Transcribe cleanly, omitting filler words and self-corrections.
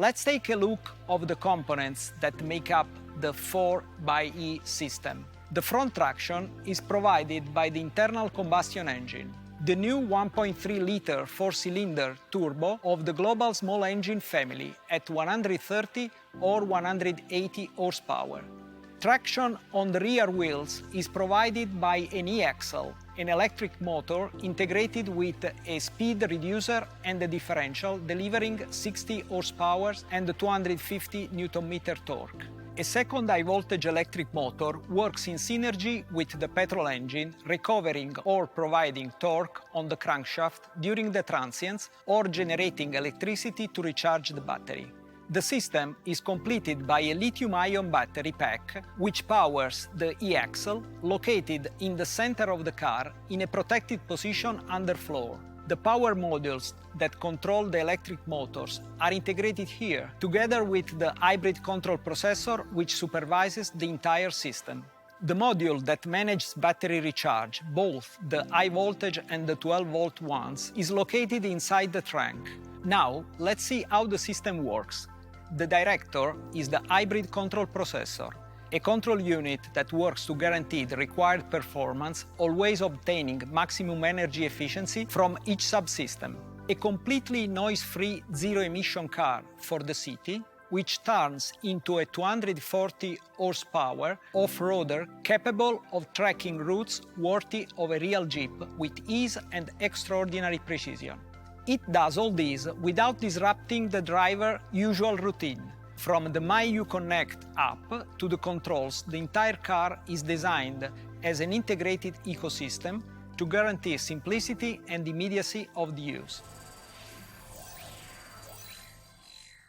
Let's take a look of the components that make up the 4xe system. The front traction is provided by the internal combustion engine. The new 1.3-liter four-cylinder turbo of the global small engine family at 130 or 180 horsepower. Traction on the rear wheels is provided by an e-axle, an electric motor integrated with a speed reducer and a differential delivering 60 horsepower and 250 Nm torque. A second high-voltage electric motor works in synergy with the petrol engine, recovering or providing torque on the crankshaft during the transients or generating electricity to recharge the battery. The system is completed by a lithium-ion battery pack which powers the e-axle located in the center of the car in a protected position underfloor. The power modules that control the electric motors are integrated here, together with the hybrid control processor which supervises the entire system. The module that manages battery recharge, both the high voltage and the 12-volt ones, is located inside the trunk. Now, let's see how the system works. The director is the hybrid control processor, a control unit that works to guarantee the required performance, always obtaining maximum energy efficiency from each subsystem. A completely noise-free zero-emission car for the city, which turns into a 240 horsepower off-roader capable of tracking routes worthy of a real Jeep with ease and extraordinary precision. It does all this without disrupting the driver's usual routine. From the MyU Connect app to the controls, the entire car is designed as an integrated ecosystem to guarantee simplicity and immediacy of the use.